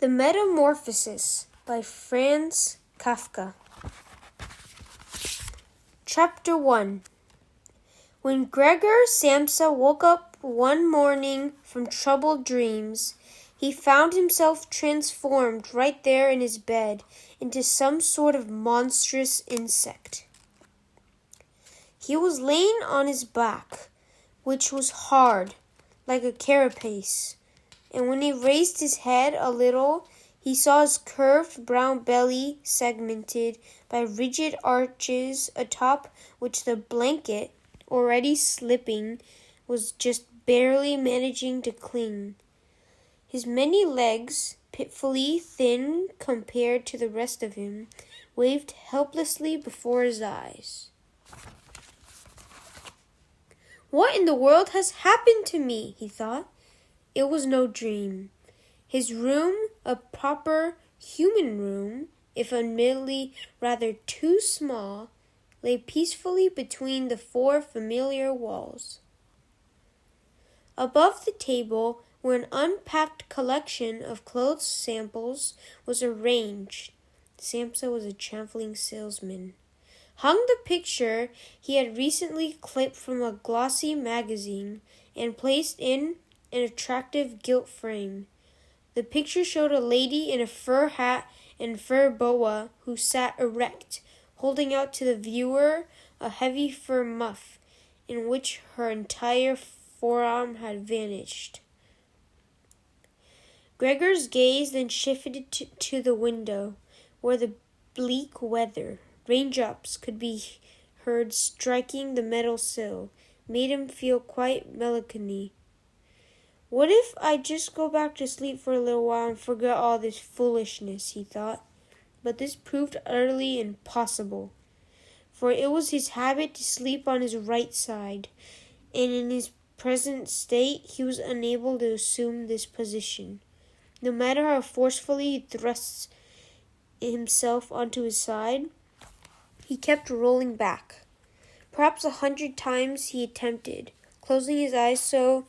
The Metamorphosis by Franz Kafka. Chapter 1. When Gregor Samsa woke up one morning from troubled dreams, he found himself transformed right there in his bed into some sort of monstrous insect. He was laying on his back, which was hard, like a carapace, and when he raised his head a little, he saw his curved brown belly segmented by rigid arches atop which the blanket, already slipping, was just barely managing to cling. His many legs, pitifully thin compared to the rest of him, waved helplessly before his eyes. "What in the world has happened to me?" he thought. It was no dream. His room, a proper human room, if admittedly rather too small, lay peacefully between the four familiar walls. Above the table, where an unpacked collection of clothes samples was arranged, Samsa was a traveling salesman, hung the picture he had recently clipped from a glossy magazine and placed in an attractive gilt frame. The picture showed a lady in a fur hat and fur boa who sat erect, holding out to the viewer a heavy fur muff, in which her entire forearm had vanished. Gregor's gaze then shifted to the window, where the bleak weather, raindrops could be heard striking the metal sill, made him feel quite melancholy. What if I just go back to sleep for a little while and forget all this foolishness, he thought. But this proved utterly impossible, for it was his habit to sleep on his right side, and in his present state he was unable to assume this position. No matter how forcefully he thrust himself onto his side, he kept rolling back. Perhaps 100 times he attempted, closing his eyes so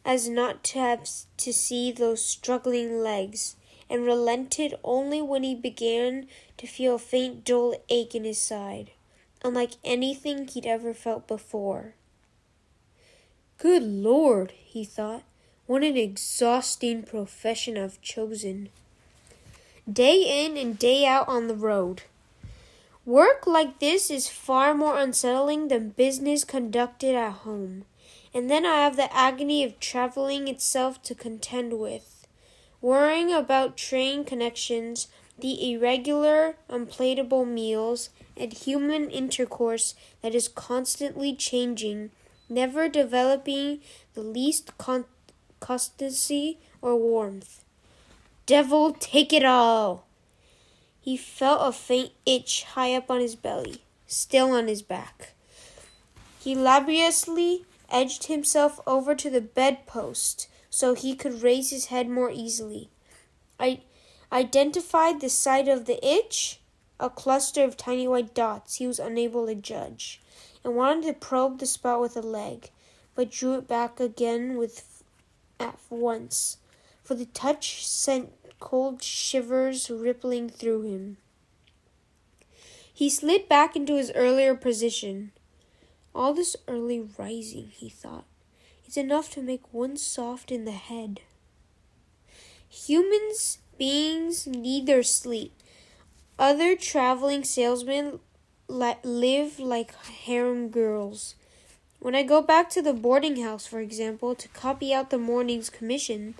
as not to have to see those struggling legs, and relented only when he began to feel a faint dull ache in his side, unlike anything he'd ever felt before. Good Lord, he thought, what an exhausting profession I've chosen. Day in and day out on the road. Work like this is far more unsettling than business conducted at home. And then I have the agony of traveling itself to contend with, worrying about train connections, the irregular, unplateable meals, and human intercourse that is constantly changing, never developing the least constancy or warmth. Devil take it all! He felt a faint itch high up on his belly, still on his back. He laboriously edged himself over to the bedpost so he could raise his head more easily. I identified the site of the itch, a cluster of tiny white dots he was unable to judge, and wanted to probe the spot with a leg, but drew it back again at once, for the touch sent cold shivers rippling through him. He slid back into his earlier position. All this early rising, he thought, is enough to make one soft in the head. Human beings need their sleep. Other traveling salesmen live like harem girls. When I go back to the boarding house, for example, to copy out the morning's commission,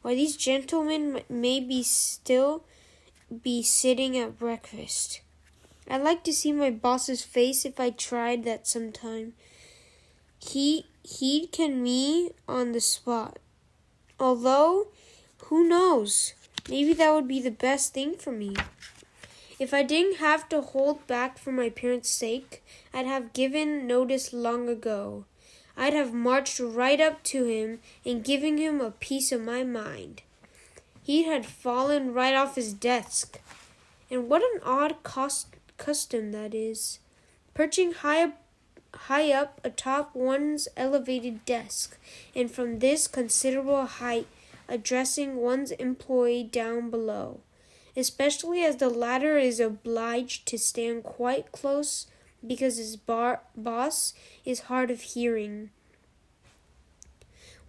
why these gentlemen may still be sitting at breakfast. I'd like to see my boss's face if I tried that sometime. He'd can me on the spot. Although, who knows? Maybe that would be the best thing for me. If I didn't have to hold back for my parents' sake, I'd have given notice long ago. I'd have marched right up to him and given him a piece of my mind. He had fallen right off his desk. And what an odd custom that is, perching high up atop one's elevated desk, and from this considerable height addressing one's employee down below, especially as the latter is obliged to stand quite close because his boss is hard of hearing.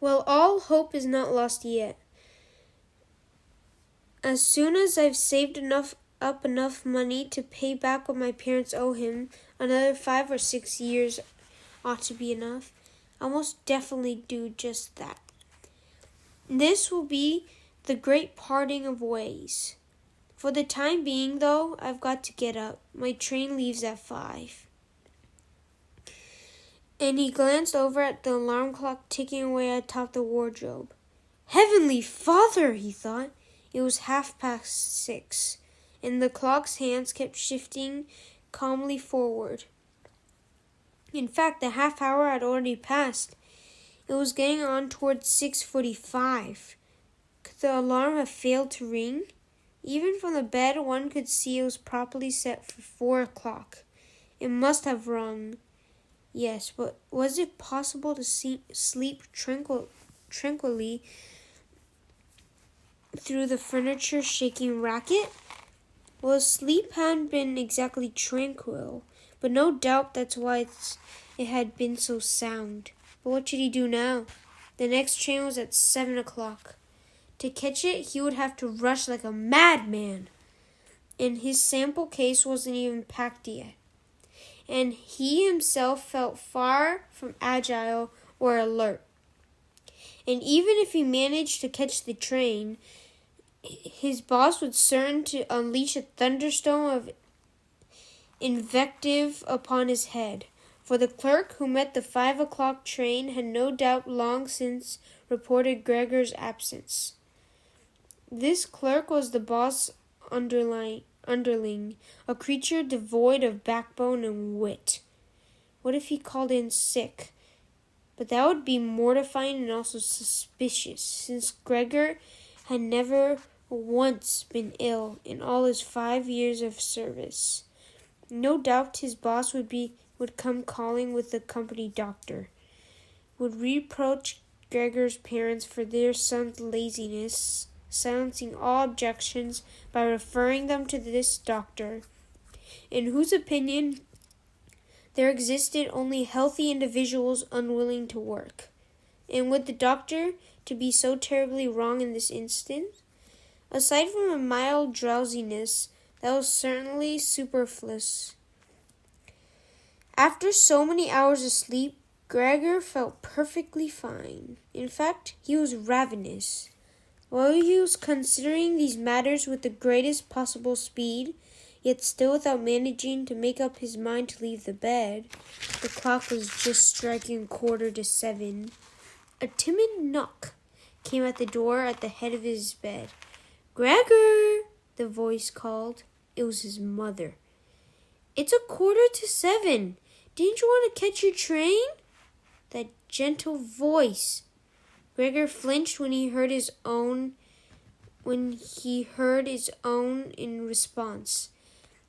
Well, all hope is not lost yet. As soon as I've saved up enough money to pay back what my parents owe him, another 5 or 6 years ought to be enough. I'll most definitely do just that. This will be the great parting of ways. For the time being, though, I've got to get up. My train leaves at 5. And he glanced over at the alarm clock ticking away atop the wardrobe. Heavenly Father, he thought. It was 6:30, and the clock's hands kept shifting calmly forward. In fact, the half hour had already passed. It was getting on towards 6:45. Could the alarm have failed to ring? Even from the bed, one could see it was properly set for 4 o'clock. It must have rung. Yes, but was it possible to sleep tranquilly through the furniture-shaking racket? Well, sleep hadn't been exactly tranquil, but no doubt that's why it had been so sound. But what should he do now? The next train was at 7 o'clock. To catch it, he would have to rush like a madman. And his sample case wasn't even packed yet. And he himself felt far from agile or alert. And even if he managed to catch the train, his boss was certain to unleash a thunderstorm of invective upon his head. For the clerk who met the 5 o'clock train had no doubt long since reported Gregor's absence. This clerk was the boss' underling, a creature devoid of backbone and wit. What if he called in sick? But that would be mortifying and also suspicious, since Gregor had never once been ill in all his 5 years of service. No doubt his boss would come calling with the company doctor, would reproach Gregor's parents for their son's laziness, silencing all objections by referring them to this doctor, in whose opinion there existed only healthy individuals unwilling to work. And would the doctor to be so terribly wrong in this instance? Aside from a mild drowsiness, that was certainly superfluous. After so many hours of sleep, Gregor felt perfectly fine. In fact, he was ravenous. While he was considering these matters with the greatest possible speed, yet still without managing to make up his mind to leave the bed, the clock was just striking 7:15. A timid knock came at the door at the head of his bed. "Gregor!" the voice called. It was his mother. "It's 7:15. Didn't you want to catch your train?" That gentle voice. Gregor flinched when he heard his own in response.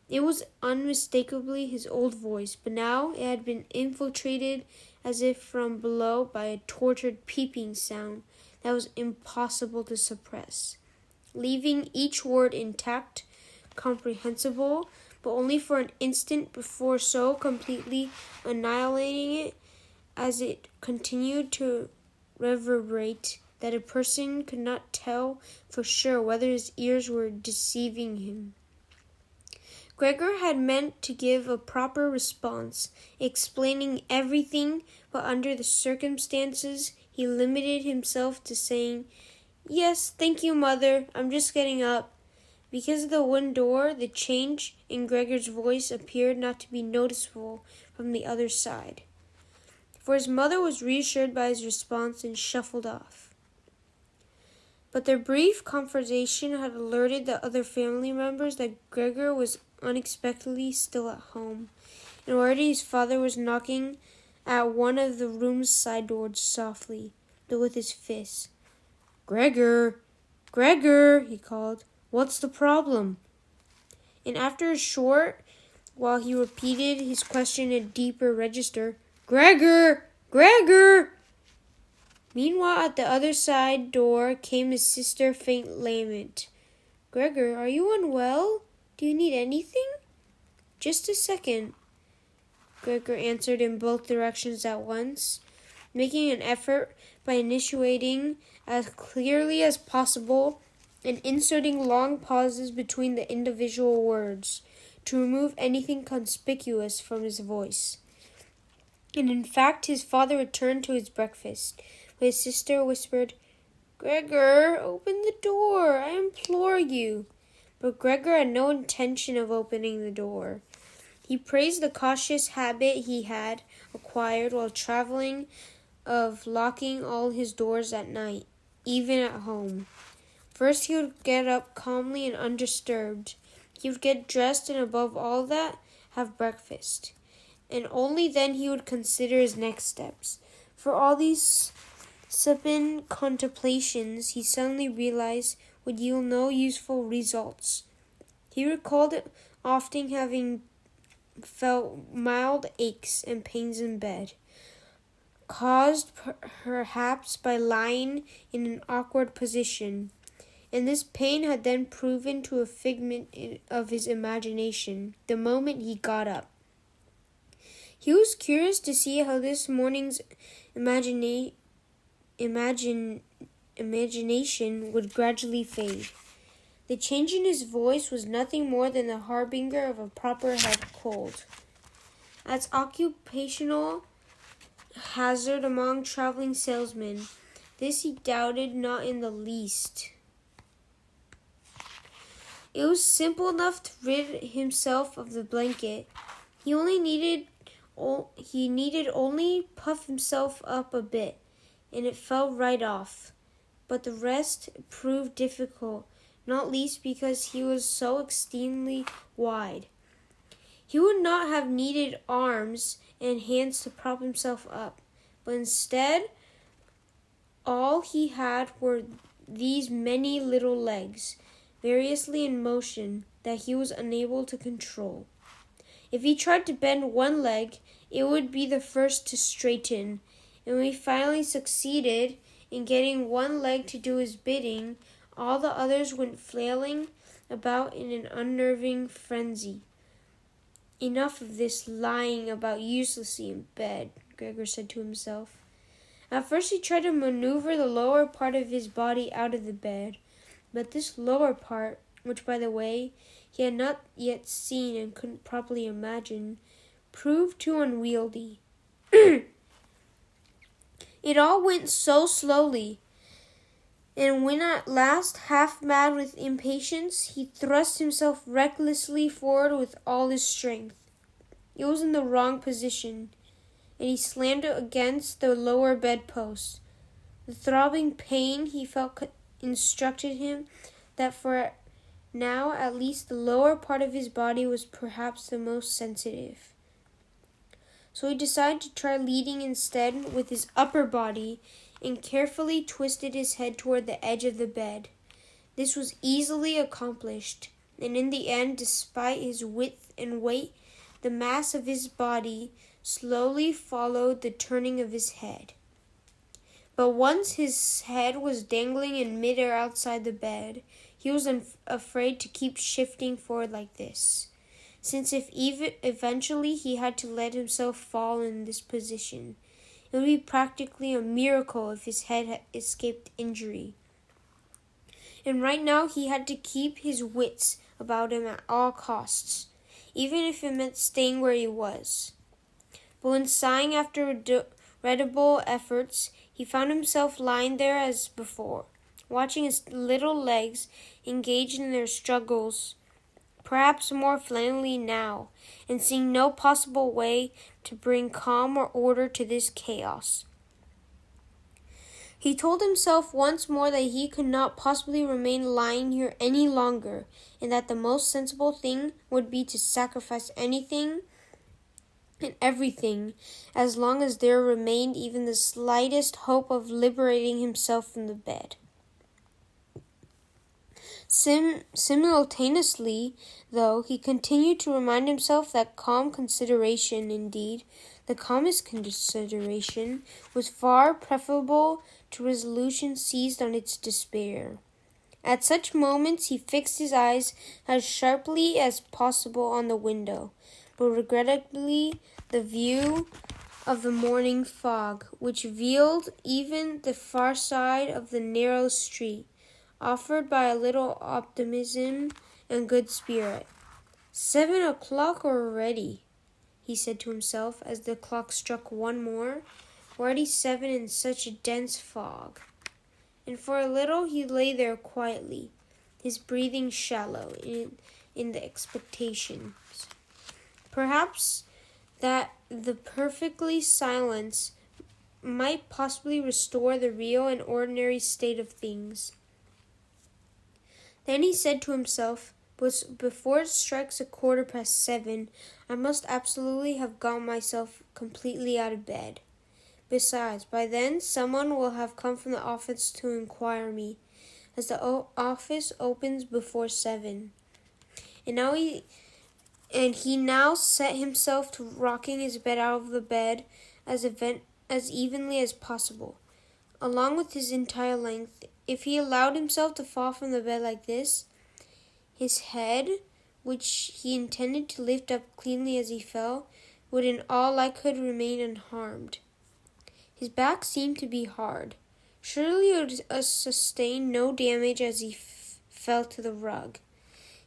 It was unmistakably his old voice, but now it had been infiltrated as if from below by a tortured peeping sound that was impossible to suppress, leaving each word intact, comprehensible, but only for an instant before so completely annihilating it as it continued to reverberate that a person could not tell for sure whether his ears were deceiving him. Gregor had meant to give a proper response, explaining everything, but under the circumstances he limited himself to saying, "Yes, thank you, Mother, I'm just getting up." Because of the wooden door, the change in Gregor's voice appeared not to be noticeable from the other side, for his mother was reassured by his response and shuffled off. But their brief conversation had alerted the other family members that Gregor was unexpectedly still at home, and already his father was knocking at one of the room's side doors softly, but with his fist. "Gregor! Gregor!" he called. "What's the problem?" And after a short while he repeated his question in a deeper register, "Gregor! Gregor!" Meanwhile, at the other side door came his sister's faint lament. "Gregor, are you unwell? Do you need anything?" "Just a second," Gregor answered in both directions at once, making an effort by initiating as clearly as possible and inserting long pauses between the individual words to remove anything conspicuous from his voice. And in fact, his father returned to his breakfast, but his sister whispered, "Gregor, open the door, I implore you." But Gregor had no intention of opening the door. He praised the cautious habit he had acquired while traveling of locking all his doors at night, even at home. First he would get up calmly and undisturbed. He would get dressed and above all that, have breakfast. And only then he would consider his next steps. For all these supine contemplations, he suddenly realized would yield no useful results. He recalled often having felt mild aches and pains in bed, caused perhaps by lying in an awkward position, and this pain had then proven to a figment of his imagination the moment he got up. He was curious to see how this morning's imagination would gradually fade. The change in his voice was nothing more than the harbinger of a proper head cold. As occupational hazard among traveling salesmen, this he doubted not in the least. It was simple enough to rid himself of the blanket. He needed only puff himself up a bit, and it fell right off. But the rest proved difficult, not least because he was so extremely wide. He would not have needed arms and hands to prop himself up, but instead, all he had were these many little legs, variously in motion, that he was unable to control. If he tried to bend one leg, it would be the first to straighten, and when he finally succeeded in getting one leg to do his bidding, all the others went flailing about in an unnerving frenzy. "Enough of this lying about uselessly in bed," Gregor said to himself. At first he tried to maneuver the lower part of his body out of the bed, but this lower part, which, by the way, he had not yet seen and couldn't properly imagine, proved too unwieldy. It all went so slowly, and when at last, half mad with impatience, he thrust himself recklessly forward with all his strength, it was in the wrong position, and he slammed it against the lower bedpost. The throbbing pain he felt instructed him that for now at least the lower part of his body was perhaps the most sensitive. So he decided to try leading instead with his upper body and carefully twisted his head toward the edge of the bed. This was easily accomplished, and in the end, despite his width and weight, the mass of his body slowly followed the turning of his head. But once his head was dangling in midair outside the bed, he was afraid to keep shifting forward like this, since if eventually he had to let himself fall in this position, it would be practically a miracle if his head had escaped injury. And right now he had to keep his wits about him at all costs, even if it meant staying where he was. But when sighing after regrettable efforts, he found himself lying there as before, watching his little legs engaged in their struggles, perhaps more flammably now, and seeing no possible way to bring calm or order to this chaos. He told himself once more that he could not possibly remain lying here any longer, and that the most sensible thing would be to sacrifice anything and everything as long as there remained even the slightest hope of liberating himself from the bed. Simultaneously, though, he continued to remind himself that calm consideration, indeed, The calmest consideration was far preferable to resolution seized on its despair. At such moments he fixed his eyes as sharply as possible on the window, but regrettably the view of the morning fog, which veiled even the far side of the narrow street, offered by a little optimism and good spirit. 7 o'clock already, he said to himself as the clock struck one more. Already 7 in such a dense fog. And for a little he lay there quietly, his breathing shallow in the expectations. Perhaps that the perfectly silence might possibly restore the real and ordinary state of things. Then he said to himself, before it strikes 7:15, I must absolutely have got myself completely out of bed. Besides, by then someone will have come from the office to inquire me, as the office opens before 7. And he now set himself to rocking his bed out of the bed as evenly as possible, along with his entire length. If he allowed himself to fall from the bed like this, his head, which he intended to lift up cleanly as he fell, would in all likelihood remain unharmed. His back seemed to be hard. Surely it would sustain no damage as he fell to the rug.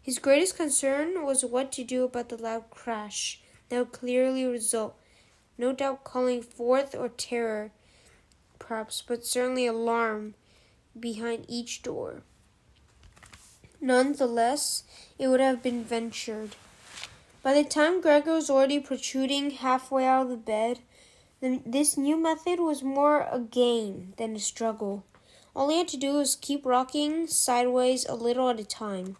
His greatest concern was what to do about the loud crash that would clearly result, no doubt calling forth or terror, perhaps, but certainly alarm behind each door. None the less, it would have been ventured. By the time Gregor was already protruding halfway out of the bed, this new method was more a game than a struggle. All he had to do was keep rocking sideways a little at a time.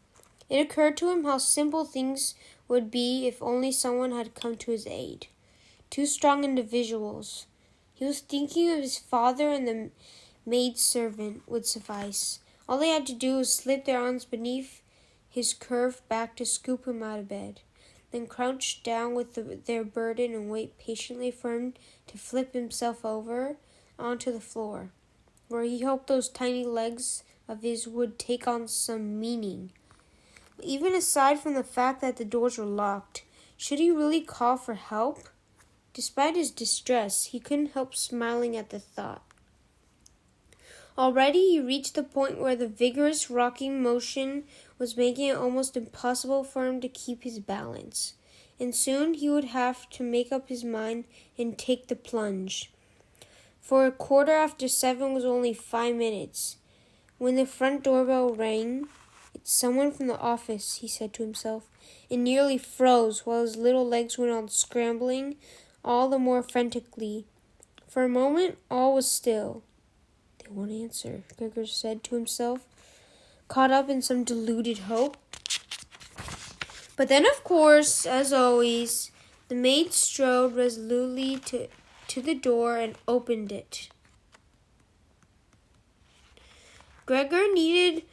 It occurred to him how simple things would be if only someone had come to his aid. 2 strong individuals. He was thinking of his father, and the maidservant would suffice. All they had to do was slip their arms beneath his curved back to scoop him out of bed, then crouch down with their burden and wait patiently for him to flip himself over onto the floor, where he hoped those tiny legs of his would take on some meaning. But even aside from the fact that the doors were locked, should he really call for help? Despite his distress, he couldn't help smiling at the thought. Already he reached the point where the vigorous rocking motion was making it almost impossible for him to keep his balance, and soon he would have to make up his mind and take the plunge. For 7:15 was only 5 minutes. When the front doorbell rang, "It's someone from the office," he said to himself, and nearly froze while his little legs went on scrambling all the more frantically. For a moment all was still. "They won't answer," Gregor said to himself, caught up in some deluded hope. But then, of course, as always, the maid strode resolutely to the door and opened it. Gregor needed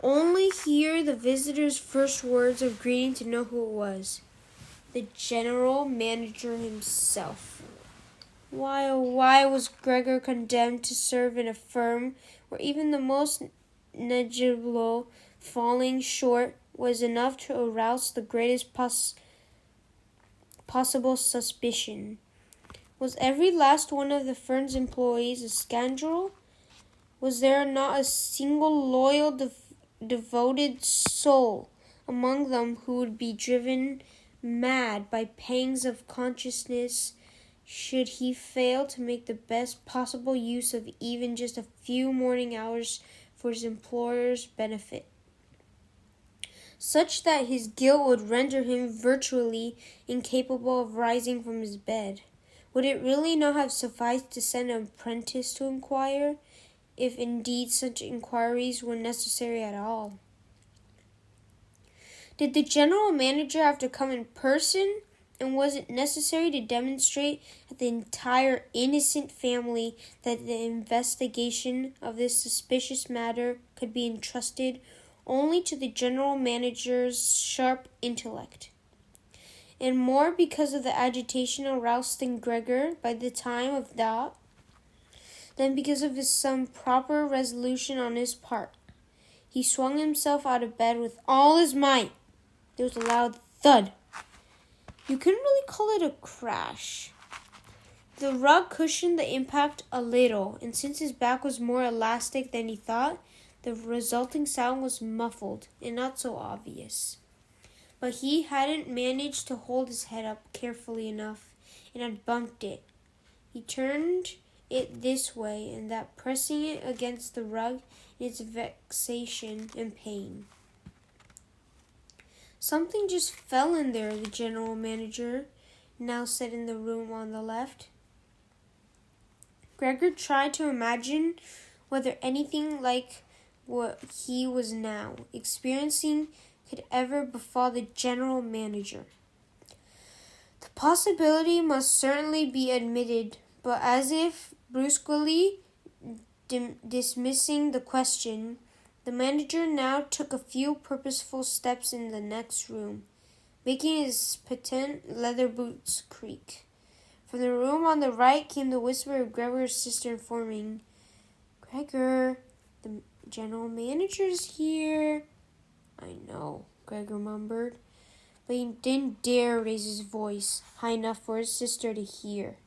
only hear the visitor's first words of greeting to know who it was. The general manager himself. Why, oh why was Gregor condemned to serve in a firm where even the most negligible falling short was enough to arouse the greatest possible suspicion? Was every last one of the firm's employees a scoundrel? Was there not a single loyal, devoted soul among them who would be driven mad by pangs of consciousness should he fail to make the best possible use of even just a few morning hours for his employer's benefit, such that his guilt would render him virtually incapable of rising from his bed? Would it really not have sufficed to send an apprentice to inquire, if indeed such inquiries were necessary at all? Did the general manager have to come in person? And was it necessary to demonstrate to the entire innocent family that the investigation of this suspicious matter could be entrusted only to the general manager's sharp intellect? and more because of the agitation aroused in Gregor by the time of that than because of some proper resolution on his part. He swung himself out of bed with all his might. There was a loud thud. You couldn't really call it a crash. The rug cushioned the impact a little, and since his back was more elastic than he thought, the resulting sound was muffled and not so obvious. But he hadn't managed to hold his head up carefully enough and had bumped it. He turned it this way and that, pressing it against the rug in its vexation and pain. Something just fell in there, the general manager now said in the room on the left. Gregor tried to imagine whether anything like what he was now experiencing could ever befall the general manager. The possibility must certainly be admitted, but as if brusquely dismissing the question, the manager now took a few purposeful steps in the next room, making his patent leather boots creak. From the room on the right came the whisper of Gregor's sister informing, "Gregor, the general manager's here." "I know," Gregor mumbled, but he didn't dare raise his voice high enough for his sister to hear.